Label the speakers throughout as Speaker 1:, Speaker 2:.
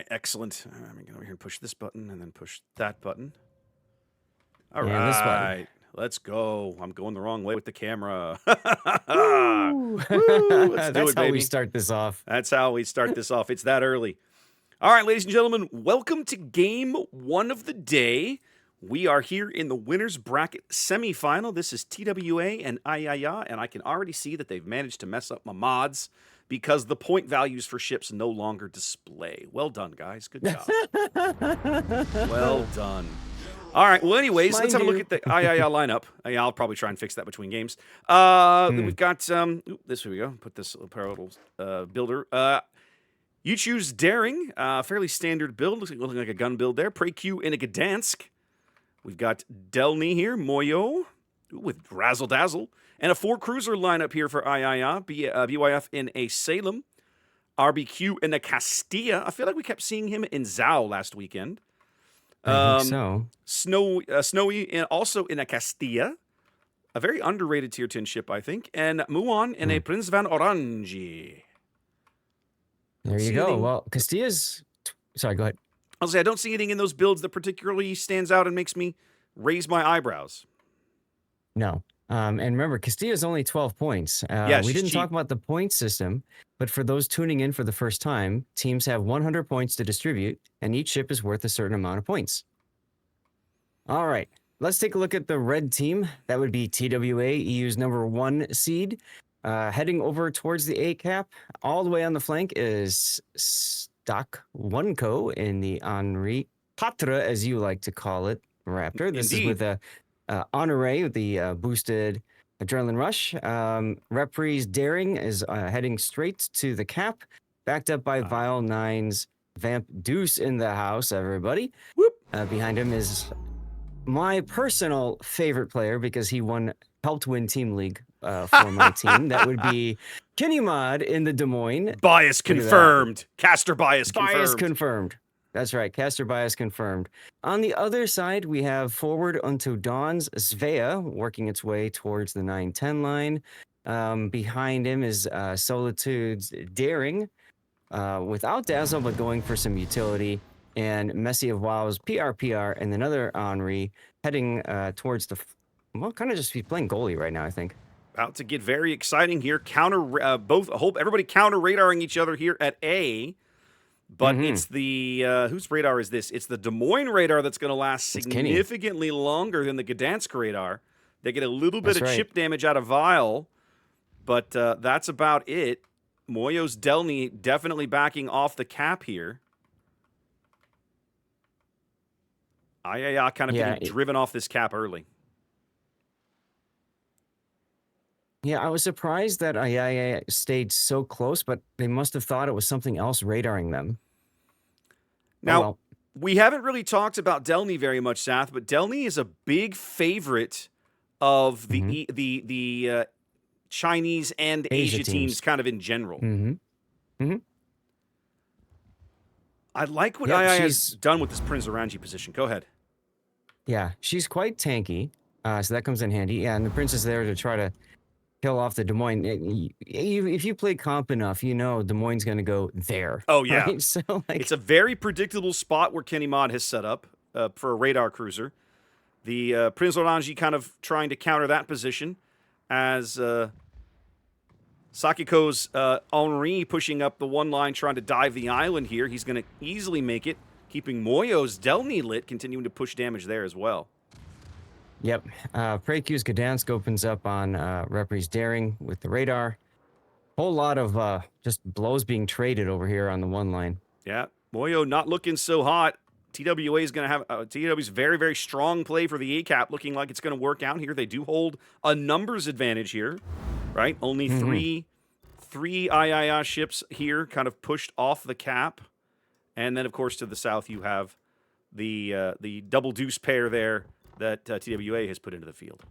Speaker 1: right, excellent. I'm going to go over here and push this button and then push that button. All
Speaker 2: And this button.
Speaker 1: right, let's go. I'm going the wrong way with the camera.
Speaker 2: Woo!
Speaker 1: Woo! Let's do
Speaker 2: That's
Speaker 1: it,
Speaker 2: how we
Speaker 1: baby.
Speaker 2: start this off.
Speaker 1: That's how we start this off. It's that early. All right, ladies and gentlemen, welcome to game one of the day. We are here in the winner's bracket semifinal. This is TWA and AYAYA, and I can already see that they've managed to mess up my mods because the point values for ships no longer display. Well done, guys. Good job. Well done. All right. Well, anyways, let's have a look at the AYAYA lineup. I'll probably try and fix that between games. We've got this. Here we go. Put this little builder. You choose Daring, fairly standard build, looking like a gun build there. Preq in a Gdansk. We've got Delny here, Moyo with Razzle Dazzle, and a 4-cruiser lineup here for AYAYA, BYF in a Salem, RBQ in a Castilla. I feel like we kept seeing him in Zhao last weekend.
Speaker 2: I think so.
Speaker 1: Snowy also in a Castilla, a very underrated tier 10 ship, I think, and Muon in a Prince van Orange.
Speaker 2: There you go. Well, Castilla's... Sorry, go ahead.
Speaker 1: I'll say I don't see anything in those builds that particularly stands out and makes me raise my eyebrows.
Speaker 2: No. And remember, Castilla's only 12 points. We didn't talk about the point system, but for those tuning in for the first time, teams have 100 points to distribute, and each ship is worth a certain amount of points. All right. Let's take a look at the red team. That would be TWA, EU's #1 seed. Heading over towards the A cap, all the way on the flank is Stock 1 Co in the Henri Patre, as you like to call it, Raptor. This is with a Honore with the boosted Adrenaline Rush. Reprise Daring is heading straight to the cap, backed up by Vile 9's Vamp Deuce in the house, everybody.
Speaker 1: Whoop.
Speaker 2: Behind him is my personal favorite player because he helped win Team League for my team. That would be Kenny Mod in the Des Moines.
Speaker 1: Bias confirmed. Caster bias confirmed.
Speaker 2: Bias confirmed. That's right. Caster bias confirmed. On the other side, we have Forward Unto Dawn's Svea working its way towards the 9-10 line. Behind him is Solitude's Daring without Dazzle, but going for some utility. And Messy of WoW's PRPR and another Henri heading towards the... Well, kind of just be playing goalie right now, I think.
Speaker 1: About to get very exciting here. Hope everybody counter radaring each other here at A. But it's the whose radar is this? It's the Des Moines radar that's going to last significantly longer than the Gdansk radar. They get a little bit of chip damage out of Vile, but that's about it. Moyo's Delny definitely backing off the cap here. AYAYA kind of getting driven off this cap early.
Speaker 2: Yeah, I was surprised that AYAYA stayed so close, but they must have thought it was something else radaring them.
Speaker 1: Now, we haven't really talked about Delny very much, Sath, but Delny is a big favorite of the Chinese and Asia teams kind of in general. I like what AYAYA has done with this Prince Orange position. Go ahead.
Speaker 2: Yeah, she's quite tanky, so that comes in handy. Yeah, and the Prince is there to try to kill off the Des Moines. If you play comp enough, you know Des Moines going to go there.
Speaker 1: Oh, yeah.
Speaker 2: Right? So,
Speaker 1: it's a very predictable spot where Kenny Mod has set up for a radar cruiser. The Prince Orange kind of trying to counter that position as Sakiko's Henri pushing up the one line, trying to dive the island here. He's going to easily make it, keeping Moyo's Delny lit, continuing to push damage there as well.
Speaker 2: Yep. Preq's Gdansk opens up on Reprise Daring with the radar. Whole lot of just blows being traded over here on the one line.
Speaker 1: Yeah. Moyo not looking so hot. TWA is going to have TWA's very, very strong play for the A-cap, looking like it's going to work out here. They do hold a numbers advantage here, right? Only three AYAYA ships here kind of pushed off the cap. And then, of course, to the south, you have the double deuce pair there that TWA has put into the field.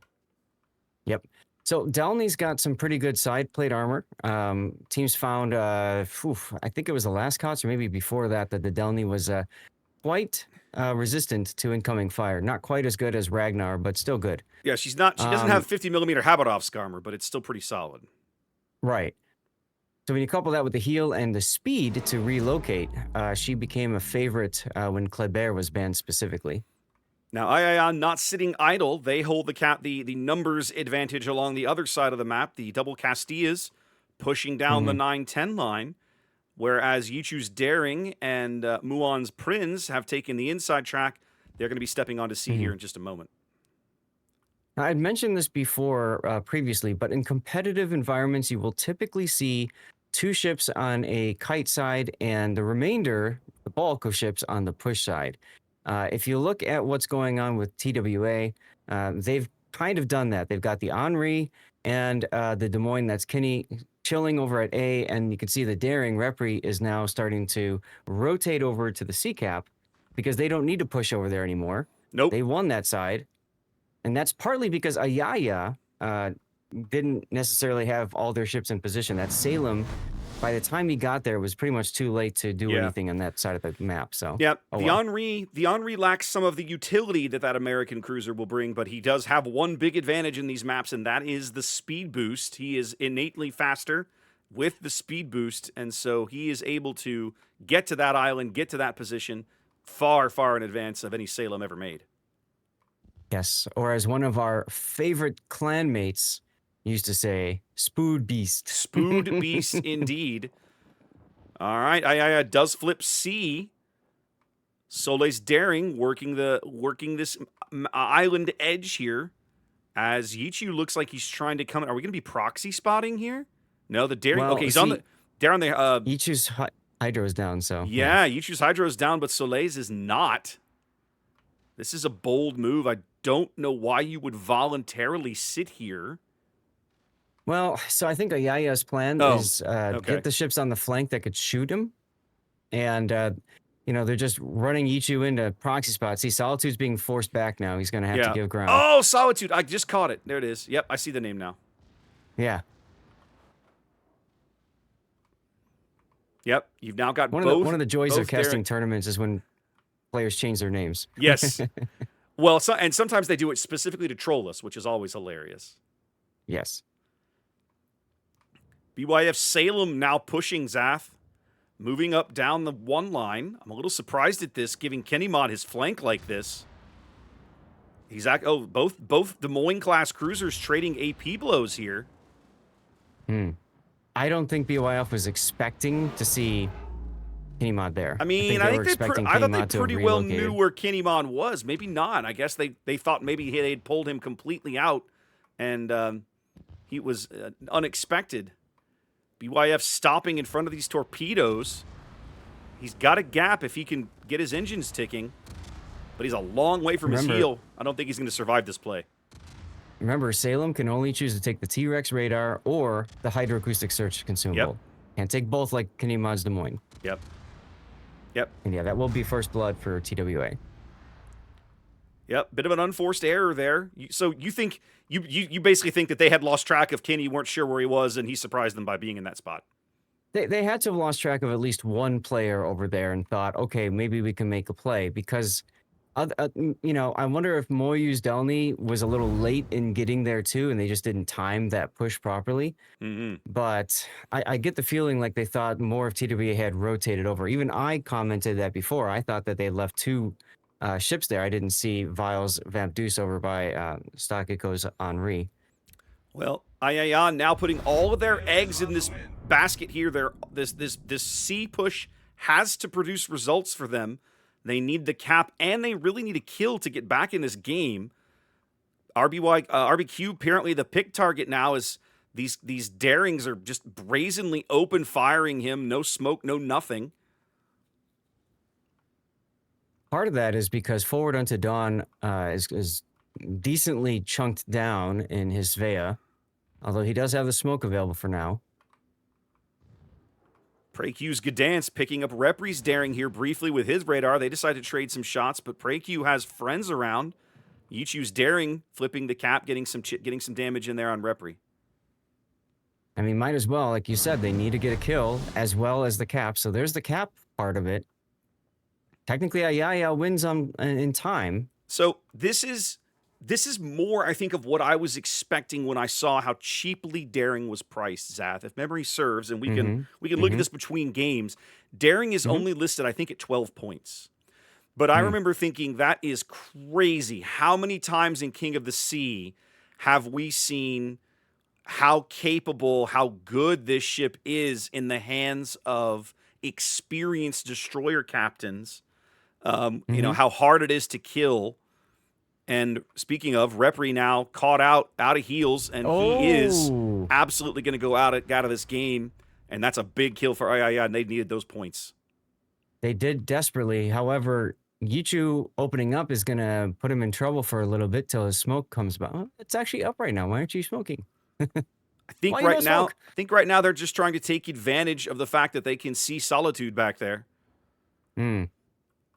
Speaker 2: Yep. So Delny's got some pretty good side plate armor. Teams found, I think it was the last COTS or maybe before that the Delny was quite resistant to incoming fire. Not quite as good as Ragnar, but still good.
Speaker 1: Yeah, she doesn't have 50mm Habarovsk armor, but it's still pretty solid.
Speaker 2: Right. So when you couple that with the heal and the speed to relocate, she became a favorite when Kleber was banned specifically.
Speaker 1: Now, AYAYA not sitting idle. They hold the numbers advantage along the other side of the map. The double Castillas pushing down the 9-10 line, whereas Yichu's Daring and Muon's Prinz have taken the inside track. They're going to be stepping onto sea here in just a moment.
Speaker 2: Now, I'd mentioned this before previously, but in competitive environments, you will typically see 2 ships on a kite side and the remainder, the bulk of ships, on the push side. If you look at what's going on with TWA, they've kind of done that. They've got the Henri and the Des Moines, that's Kenny, chilling over at A, and you can see the Daring Repri is now starting to rotate over to the C cap because they don't need to push over there anymore.
Speaker 1: Nope.
Speaker 2: They won that side. And that's partly because AYAYA didn't necessarily have all their ships in position. That Salem, by the time he got there, was pretty much too late to do anything on that side of the map. So
Speaker 1: yeah, the Henri lacks some of the utility that American cruiser will bring, but he does have one big advantage in these maps, and that is the speed boost. He is innately faster with the speed boost, and so he is able to get to that island, get to that position far, far in advance of any Salem ever made.
Speaker 2: Yes, or as one of our favorite clanmates used to say, Spood Beast.
Speaker 1: Spood Beast, indeed. All right, AYAYA does flip C. Soleil's Daring working this island edge here, as Yichu looks like he's trying to come. Are we going to be proxy spotting here? No, the Daring.
Speaker 2: Well,
Speaker 1: okay, he's on the down there.
Speaker 2: Yichu's hydro is down, so
Speaker 1: yeah, Yichu's hydro is down, but Soleil's is not. This is a bold move. I don't know why you would voluntarily sit here.
Speaker 2: Well, so I think AYAYA's plan is get the ships on the flank that could shoot him. And, they're just running Yichu into proxy spots. See, Solitude's being forced back now. He's going to have to give ground.
Speaker 1: Oh, Solitude. I just caught it. There it is. Yep, I see the name now.
Speaker 2: Yeah.
Speaker 1: Yep, you've now got
Speaker 2: one of the joys of casting tournaments is when players change their names.
Speaker 1: Yes. Well, and sometimes they do it specifically to troll us, which is always hilarious.
Speaker 2: Yes.
Speaker 1: BYF Salem now pushing Zath, moving up down the 1 line. I'm a little surprised at this, giving Kenny Mod his flank like this. He's both Des Moines class cruisers trading AP blows here.
Speaker 2: I don't think BYF was expecting to see Kenny Mod there.
Speaker 1: I mean, I thought they pretty well knew where Kenny Mod was. Maybe not. I guess they thought maybe they'd pulled him completely out, and he was unexpected. BYF stopping in front of these torpedoes. He's got a gap if he can get his engines ticking, but he's a long way from his heel. I don't think he's going to survive this play.
Speaker 2: Remember, Salem can only choose to take the T-Rex radar or the hydroacoustic search consumable. Can't take both like Kenny Mod's Des Moines.
Speaker 1: Yep.
Speaker 2: And yeah, that will be first blood for TWA.
Speaker 1: Yep, bit of an unforced error there. So you think you basically think that they had lost track of Kenny, weren't sure where he was, and he surprised them by being in that spot.
Speaker 2: They had to have lost track of at least one player over there and thought, okay, maybe we can make a play because, I wonder if Moyu's Delny was a little late in getting there too, and they just didn't time that push properly. But I get the feeling like they thought more of TWA had rotated over. Even I commented that before. I thought that they left 2 ships there. I didn't see Vile's Vamp Deuce over by Stockiko's Henri.
Speaker 1: Well, AYAYA now putting all of their eggs in this basket here. This C push has to produce results for them. They need the cap, and they really need a kill to get back in this game. RBQ, apparently the pick target now is these Darings are just brazenly open firing him. No smoke, no nothing.
Speaker 2: Part of that is because Forward Unto Dawn is decently chunked down in his Svea, although he does have the smoke available for now.
Speaker 1: PreyQ's Gdansk picking up Repri's Daring here briefly with his radar. They decide to trade some shots, but PreyQ has friends around. Yichu's Daring flipping the cap, getting some damage in there on Repri.
Speaker 2: I mean, might as well. Like you said, they need to get a kill as well as the cap. So there's the cap part of it. Technically, AYAYA wins in time.
Speaker 1: So this is This is more, I think, of what I was expecting when I saw how cheaply Daring was priced, Zath. If memory serves, and we can look at this between games, Daring is only listed, I think, at 12 points. But I remember thinking, that is crazy. How many times in King of the Sea have we seen how capable, how good this ship is in the hands of experienced destroyer captains? You know, how hard it is to kill. And speaking of, Repri now caught out of heels, and he is absolutely going to go out of this game. And that's a big kill for AYAYA, and they needed those points.
Speaker 2: They did desperately. However, Yichu opening up is going to put him in trouble for a little bit till his smoke comes back. Oh, it's actually up right now. Why aren't you smoking?
Speaker 1: I think right now they're just trying to take advantage of the fact that they can see Solitude back there.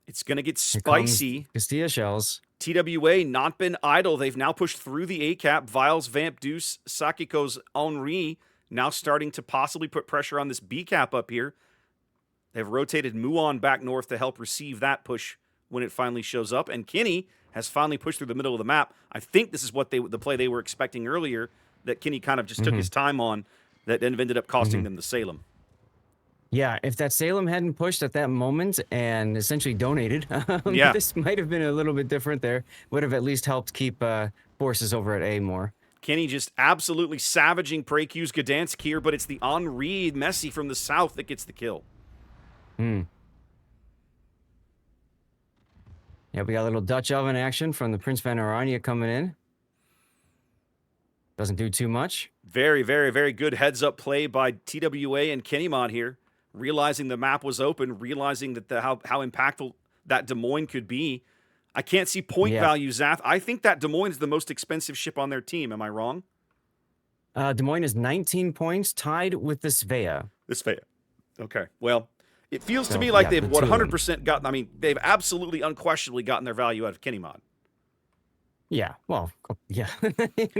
Speaker 1: It's going to get spicy.
Speaker 2: Castilla shells.
Speaker 1: TWA not been idle. They've now pushed through the A-cap. Viles, Vamp, Deuce, Sakiko's Henri now starting to possibly put pressure on this B-cap up here. They've rotated Muon back north to help receive that push when it finally shows up. And Kinney has finally pushed through the middle of the map. I think this is what the play they were expecting earlier, that Kinney kind of just took his time on, that then ended up costing them the Salem.
Speaker 2: Yeah, if that Salem hadn't pushed at that moment and essentially donated, this might have been a little bit different there. Would have at least helped keep forces over at A more.
Speaker 1: Kinney just absolutely savaging Preq's Gdansk here, but it's the Henri Messi from the south that gets the kill.
Speaker 2: Yeah, we got a little Dutch oven action from the Prince van Oranje coming in. Doesn't do too much.
Speaker 1: Very, very, very good heads-up play by TWA and Kinnymon here. Realizing the map was open, realizing that how impactful that Des Moines could be. I can't see point value, Zath. I think that Des Moines is the most expensive ship on their team. Am I wrong?
Speaker 2: Des Moines is 19 points, tied with the Svea.
Speaker 1: The Svea. Okay. Well, it feels to me like they've 100% gotten, I mean, they've absolutely, unquestionably gotten their value out of Kinnymon.
Speaker 2: Yeah, well, yeah.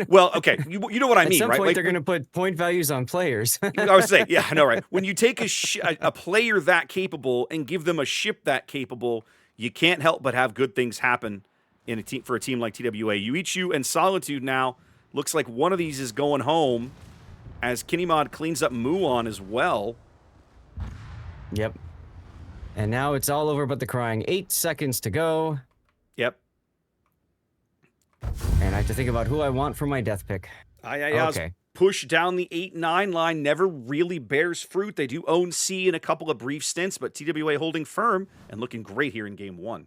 Speaker 1: Well, okay, you know what I mean, right?
Speaker 2: At some point, they're going to put point values on players.
Speaker 1: I would say, yeah, I know, right? When you take a player that capable and give them a ship that capable, you can't help but have good things happen in a team for a team like TWA. Yuichu and Solitude now looks like one of these is going home, as Kinnymon cleans up Muon as well.
Speaker 2: Yep. And now it's all over but the crying. 8 seconds to go.
Speaker 1: Yep.
Speaker 2: And I have to think about who I want for my death pick.
Speaker 1: AYAYA's push down the 8-9 line never really bears fruit. They do own C in a couple of brief stints, but TWA holding firm and looking great here in game 1.